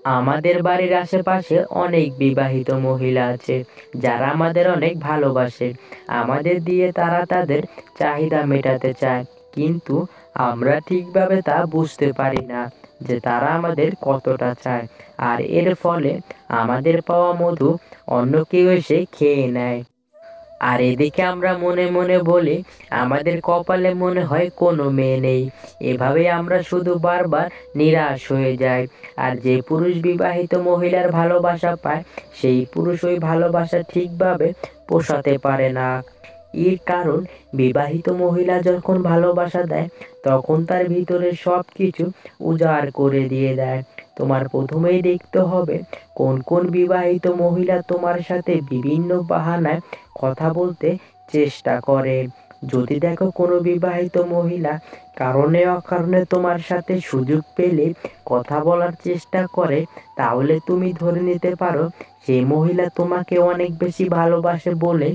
আমাদের বাড়ির আশেপাশে অনেক বিবাহিত মহিলা আছে যারা আমাদের অনেক ভালোবাসে। আমাদের দিয়ে তারা তাদের চাহিদা মেটাতে চায়, কিন্তু আমরা ঠিকভাবে তা বুঝতে পারি না যে তারা আমাদের কতটা চায়। আর এর ফলে আমাদের পাওয়া মধু অন্য কেউ এসে খেয়ে নেয়। আর এদিকে আমরা মনে মনে বলি আমাদের কপালে মনে হয় কোনো মেয়ে নেই। এভাবে আমরা শুধু বারবার নিরাশ হয়ে যাই। আর যে পুরুষ বিবাহিত মহিলার ভালোবাসা পায়, সেই পুরুষ ওই ভালোবাসা ঠিকভাবে পোষাতে পারে না। এর কারণ, বিবাহিত মহিলা যখন ভালোবাসা দেয় তখন তার ভিতরে সব কিছু উজাড় করে দিয়ে দেয়। তোমার প্রথমেই দেখতে হবে কোন কোন বিবাহিত মহিলা তোমার সাথে বিভিন্ন বাহানায় কথা বলতে চেষ্টা করে। যদি দেখো কোনো বিবাহিত মহিলা কারণে অকারণে তোমার সাথে সুযোগ পেলে কথা বলার চেষ্টা করে, তাহলে তুমি ধরে নিতে পারো সেই মহিলা তোমাকে অনেক বেশি ভালোবাসে বলে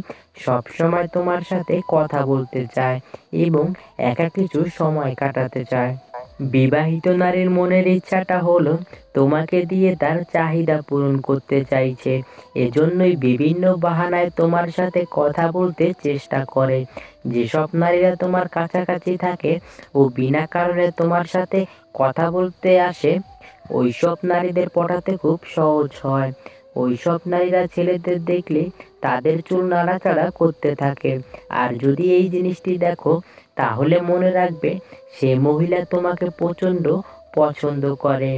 সবসময় তোমার সাথে কথা বলতে চায় এবং একা কিছু সময় কাটাতে চায়। বিবাহিত নারীর মনের ইচ্ছাটা হলো তোমাকে দিয়ে তার চাহিদা পূরণ করতে চাইছে। এজন্যই বিভিন্ন বাহানায় তোমার সাথে কথা বলতে চেষ্টা করে। যেসব নারীরা তোমার কাছাকাছি থাকে ও বিনা কারণে তোমার সাথে কথা বলতে আসে, ওইসব নারীদের পটাতে খুব সহজ হয়। ওইসব নারীরা ছেলেদের দেখলে তাদের চুল নাড়াচাড়া করতে থাকে। আর যদি এই জিনিসটি দেখো, তাহলে মনে রাখবে সে মহিলা তোমাকে প্রচণ্ড পছন্দ করে,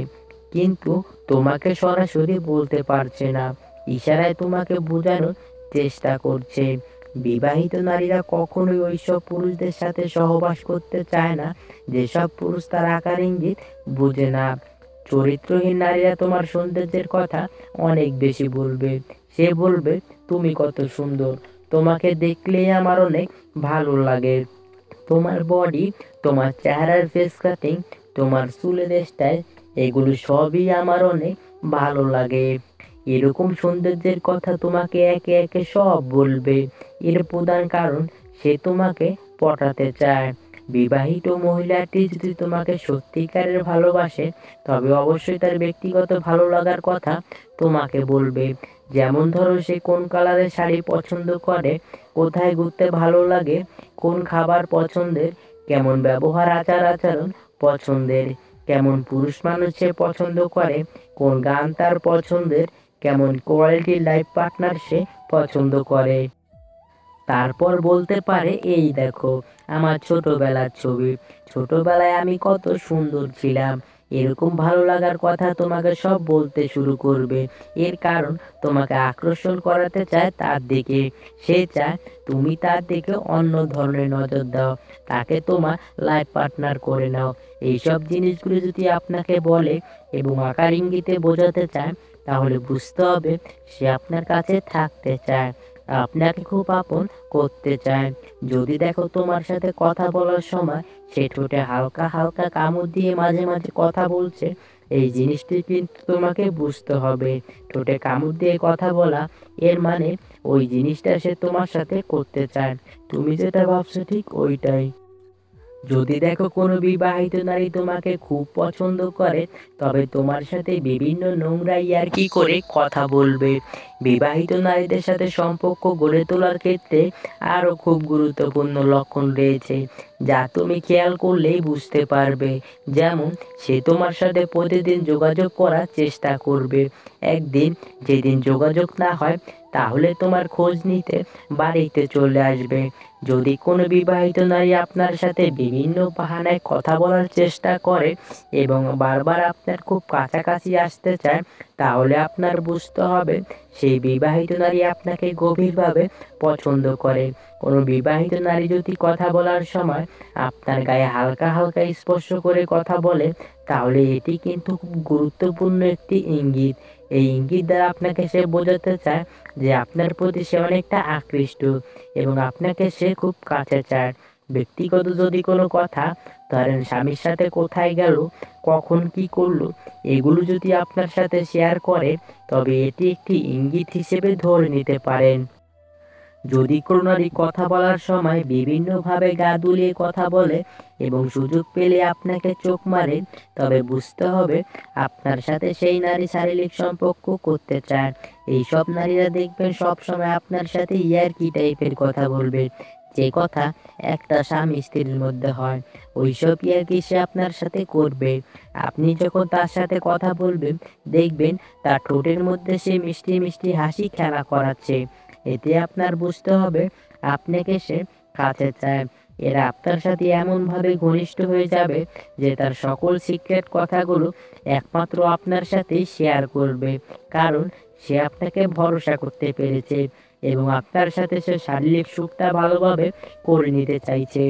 কিন্তু তোমাকে সরাসরি বলতে পারছে না, ইশারায় তোমাকে বোঝানোর চেষ্টা করছে। বিবাহিত নারীরা কখনোই ওইসব পুরুষদের সাথে সহবাস করতে চায় না যেসব পুরুষ তার আকার ইঙ্গিত বুঝে না। চরিত্রহীন নারীরা তোমার সৌন্দর্যের কথা অনেক বেশি বলবে। সে বলবে তুমি কত সুন্দর, তোমাকে দেখলেই আমার অনেক ভালো লাগে, তোমার বডি, তোমার চেহারার ফেস কাটিং, তোমার চুলের স্টাইল, এগুলো সবই আমার অনেক ভালো লাগে। এরকম সৌন্দর্যের কথা তোমাকে একে একে সব বলবে। এর প্রধান কারণ, সে তোমাকে পটাতে চায়। বিবাহিত মহিলাটি যদি তোমাকে সত্যিকারের ভালোবাসে, তবে অবশ্যই তার ব্যক্তিগত ভালো লাগার কথা তোমাকে বলবে। যেমন ধরো, সে কোন কালারের শাড়ি পছন্দ করে, কোথায় ঘুরতে ভালো লাগে, কোন খাবার পছন্দের, কেমন ব্যবহার আচার আচরণ পছন্দের, কেমন পুরুষ মানুষ সে পছন্দ করে, কোন গান তার পছন্দের, কেমন কোয়ালিটি লাইফ পার্টনার সে পছন্দ করে। তারপর বলতে পারে এই দেখো আমার ছোটবেলার ছবি, ছোটবেলায় আমি কত সুন্দর ছিলাম। এরকম ভালো লাগার কথা তোমাকে সব বলতে শুরু করবে। এর কারণ, তোমাকে আকর্ষণ করাতে চায় তার দিকে। সে চায় তুমি তার দিকে অন্য ধরনের নজর দাও, তাকে তোমার লাইফ পার্টনার করে নাও। এইসব জিনিসগুলো যদি আপনাকে বলে এবং আকার ইঙ্গিতে বোঝাতে চায়, তাহলে বুঝতে হবে সে আপনার কাছে থাকতে চায়, আপনাকে খুব আপন করতে চায়। যদি দেখো তোমার সাথে কথা বলার সময় সে ঠোঁটে হালকা হালকা কামড় দিয়ে মাঝে মাঝে কথা বলছে, এই জিনিসটি কিন্তু তোমাকে বুঝতে হবে। ঠোঁটে কামড় দিয়ে কথা বলা, এর মানে ওই জিনিসটা সে তোমার সাথে করতে চায়। তুমি যেটা ভাবছো ঠিক ওইটাই। যদি দেখো কোনো বিবাহিত নারী তোমাকে খুব পছন্দ করে, তবে তোমার সাথে বিভিন্ন নোংরা ইয়ার্কি করে কথা বলবে। বিবাহিত নারীদের সাথে সম্পর্ক গড়ে তোলার ক্ষেত্রে আরও খুব গুরুত্বপূর্ণ লক্ষণ রয়েছে, যা তুমি খেয়াল করলেই বুঝতে পারবে। যেমন, সে তোমার সাথে প্রতিদিন যোগাযোগ করার চেষ্টা করবে। একদিন যেদিন যোগাযোগ না হয়, তাহলে তোমার খোঁজ নিতে বাড়িতে চলে আসবে। যদি কোনো বিবাহিত নারী আপনার সাথে বিভিন্ন বাহানায় কথা বলার চেষ্টা করে এবং বারবার আপনার খুব কাছাকাছি আসতে চায়, তাহলে আপনার বুঝতে হবে সেই বিবাহিত নারী আপনাকে গভীরভাবে পছন্দ করে। কোনো বিবাহিত নারী যদি কথা বলার সময় আপনার গায়ে হালকা হালকা স্পর্শ করে কথা বলে, তাহলে এটি কিন্তু খুব গুরুত্বপূর্ণ একটি ইঙ্গিত। এই ইঙ্গিত দ্বারা আপনাকে সে বোঝাতে চায় যে আপনার প্রতি সে অনেকটা আকৃষ্ট এবং আপনাকে সে খুব কাছে চায়। ব্যক্তিগত যদি কোনো কথা, ধরেন স্বামীর সাথে কোথায় গেল, কখন কি করলো, এগুলো যদি আপনার সাথে শেয়ার করে, তবে এটি একটি ইঙ্গিত হিসেবে ধরে নিতে পারেন। যদি কোনো নারী কথা বলার সময় বিভিন্নভাবে গা দুলিয়ে কথা বলে এবং সুযোগ পেলে আপনাকে চোখ মারে, তবে বুঝতে হবে আপনার সাথে সেই নারী শারীরিক সম্পর্ক করতে চায়। এইসব নারীরা দেখবেন সবসময় আপনার সাথে ইয়ার্কি টাইপের কথা বলবে, যে কথা একটা স্বামী স্ত্রীর মধ্যে হয়, ওইসব ইয়ার্কি সে আপনার সাথে করবে। আপনি যখন তার সাথে কথা বলবেন, দেখবেন তার ঠোঁটের মধ্যে সে মিষ্টি মিষ্টি হাসি খেলা করাচ্ছে। এতে আপনার বুঝতে হবে আপনাকে সে কাছে চায়। এরা আপনার সাথে এমনভাবে ঘনিষ্ঠ হয়ে যাবে যে তার সকল সিক্রেট কথাগুলো একমাত্র আপনার সাথেই শেয়ার করবে, কারণ সে আপনাকে ভরসা করতে পেরেছে এবং আপনার সাথে সে শারীরিক সুখটা ভালোভাবে করে নিতে চাইছে।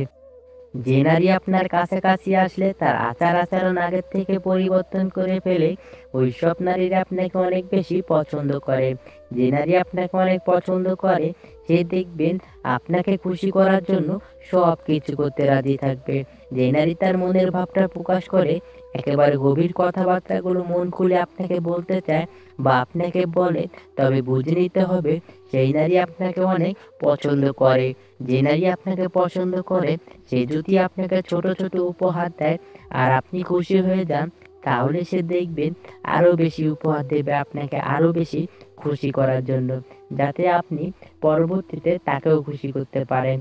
যে নারী আপনার কাছাকাছি আসলে তার আচার আচরণ আগের থেকে পরিবর্তন করে ফেলে, ওইসব নারীরা আপনাকে অনেক বেশি পছন্দ করে। যে নারী আপনাকে অনেক পছন্দ করে, সে দেখবেন আপনাকে খুশি করার জন্য সব কিছু করতে রাজি থাকবে। যে নারী তার মনের ভাবটা প্রকাশ করে, একেবারে গভীর কথাবার্তাগুলো মন খুলে আপনাকে বলতে চায় বা আপনাকে বলে, তবে বুঝে নিতে হবে সেই নারী আপনাকে অনেক পছন্দ করে। যে নারী আপনাকে পছন্দ করে, সে যদি আপনাকে ছোট ছোট উপহার দেয় আর আপনি খুশি হয়ে যান, তাহলে সে দেখবেন আরো বেশি উপহার দেবে আপনাকে আরো বেশি খুশি করার জন্য, যাতে আপনি পরবর্তীতে তাকেও খুশি করতে পারেন।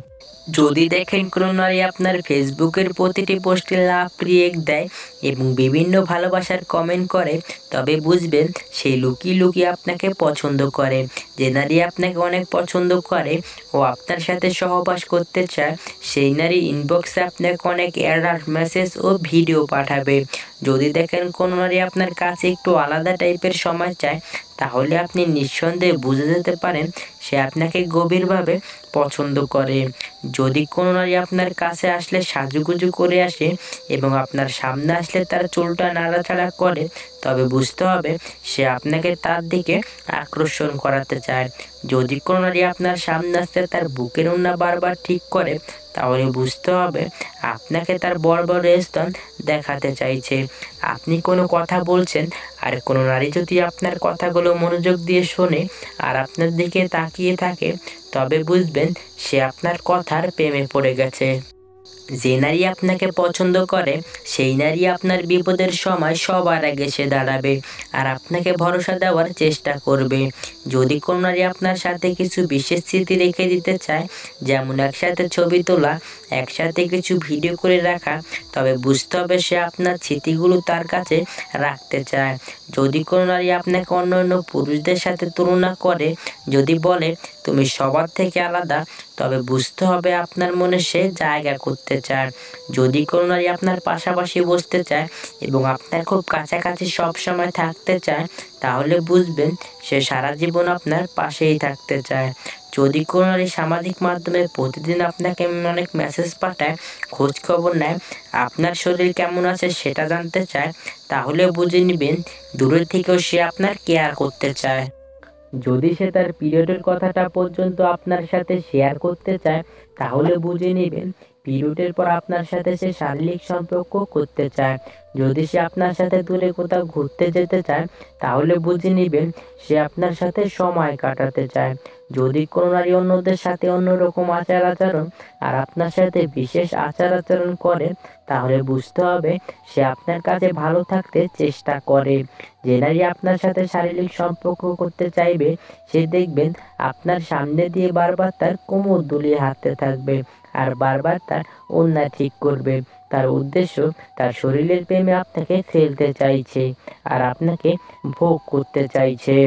যদি দেখেন কোনো নারী আপনার ফেসবুকের প্রতিটি পোস্টে লাভ রিয়েক্ট দেয় এবং বিভিন্ন ভালোবাসার কমেন্ট করে, তবে বুঝবেন সেই লুকিয়ে লুকিয়ে আপনাকে পছন্দ করে। যে নারী আপনাকে অনেক পছন্দ করে ও আপনার সাথে সহবাস করতে চায়, সেই নারী ইনবক্সে আপনাকে অনেক এরর মেসেজ ও ভিডিও পাঠাবে। যদি দেখেন কোনো নারী আপনার কাছে একটু আলাদা টাইপের সময় চায়, তাহলে আপনি নিঃসন্দেহে বুঝে যেতে পারেন সে আপনাকে গভীরভাবে পছন্দ করে। যদি কোনো নারী আপনার কাছে আসলে সাজুগুজু করে আসে এবং আপনার সামনে আসলে তার চুলটা নাড়াচাড়া করে, তবে বুঝতে হবে সে আপনাকে তার দিকে আকর্ষণ করাতে চায়। যদি কোনো নারী আপনার সামনে আসলে তার বুকের ওড়না বারবার ঠিক করে, তাহলে বুঝতে হবে আপনাকে তার বড় বড় স্তন দেখাতে চাইছে। আপনি কোনো কথা বলছেন আর কোনো নারী যদি আপনার কথাগুলো মনোযোগ দিয়ে শোনে আর আপনার দিকে তাকিয়ে থাকে, তবে বুঝবেন সে আপনার কথার প্রেমে পড়ে গেছে। যে নারী আপনাকে পছন্দ করে, সেই নারী আপনার বিপদের সময় সবার আগে এসে দাঁড়াবে আর আপনাকে ভরসা দেওয়ার চেষ্টা করবে। যদি কোনো নারী আপনার সাথে কিছু বিশেষ স্মৃতি রেখে দিতে চায়, যেমন একসাথে ছবি তোলা, একসাথে কিছু ভিডিও করে রাখা, তবে বুঝতে হবে সে আপনার স্মৃতিগুলো তার কাছে রাখতে চায়। যদি কোনো নারী আপনাকে অন্যান্য পুরুষদের সাথে তুলনা করে, যদি বলে তুমি সবার থেকে আলাদা, তবে বুঝতে হবে আপনার মনে সে জায়গা করতে চায়। যদি কোনো নারী আপনার পাশাপাশি বসতে চায় এবং আপনার খুব কাছাকাছি সব সময় থাকতে চায়, তাহলে বুঝবেন সে সারা জীবন আপনার পাশেই থাকতে চায়। যদি কোনো নারী সামাজিক মাধ্যমে প্রতিদিন আপনাকে অনেক মেসেজ পাঠায়, খোঁজ খবর নেয়, আপনার শরীর কেমন আছে সেটা জানতে চায়, তাহলে বুঝে নেবেন দূরের থেকেও সে আপনার কেয়ার করতে চায়। যদি সে তার পিরিয়ডের কথাটা পর্যন্ত আপনার সাথে শেয়ার করতে চায়, তাহলে বুঝে নেবেন পিরিয়ডের পর আপনার সাথে সে শারীরিক সম্পর্ক করতে চায়। যদি সে আপনার সাথে দূরে কোথাও ঘুরতে যেতে চায়, তাহলে বুঝে নেবেন সে আপনার সাথে সময় কাটাতে চায়। যদি কোনো নারী অন্যদের সাথে অন্যরকম আচার আচরণ আর আপনার সাথে বিশেষ আচার আচরণ করে, তাহলে বুঝতে হবে সে আপনার কাছে ভালো থাকতে চেষ্টা করে। যে নারী আপনার সাথে শারীরিক সম্পর্ক করতে চাইবে, সে দেখবেন আপনার সামনে দিয়ে বারবার তার কোমর দুলিয়ে হাঁটতে থাকবে আর বারবার তার ওড়না ঠিক করবে। তার উদ্দেশ্য তার শরীরের প্রেমে আপনাকে ফেলতে চাইছে আর আপনাকে ভোগ করতে চাইছে।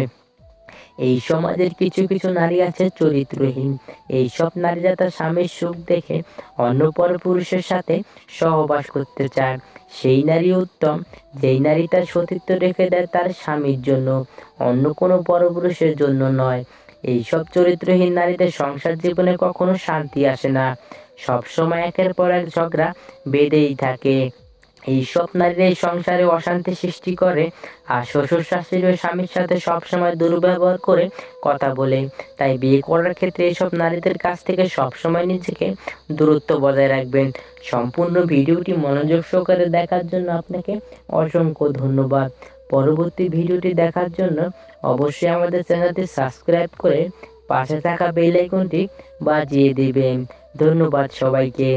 এই সমাজের কিছু কিছু নারী আছে চরিত্রহীন। এইসব নারীরা তার স্বামীর সুখ দেখে অন্য পরপুরুষের সাথে সহবাস করতে চায়। সেই নারী উত্তম, যেই নারী তার সতীত্ব রেখে দেয় তার স্বামীর জন্য, অন্য কোনো পরপুরুষের জন্য নয়। এইসব চরিত্রহীন নারীদের সংসার জীবনে কখনো শান্তি আসে না, সবসময় একের পর এক ঝগড়া বেঁধেই থাকে। এইসব নারীরা এই সংসারে অশান্তি সৃষ্টি করে আর শ্বশুর শাশুড়ি ও স্বামীর সাথে সবসময় দুর্ব্যবহার করে কথা বলে। তাই বিয়ে করার ক্ষেত্রে এইসব নারীদের কাছ থেকে সবসময় নিজেকে দূরত্ব বজায় রাখবেন। সম্পূর্ণ ভিডিওটি মনোযোগ সহকারে দেখার জন্য আপনাকে অসংখ্য ধন্যবাদ। পরবর্তী ভিডিওটি দেখার জন্য অবশ্যই আমাদের চ্যানেলটি সাবস্ক্রাইব করে পাশে থাকা বেল আইকনটি বাজিয়ে দিবেন। ধন্যবাদ সবাইকে।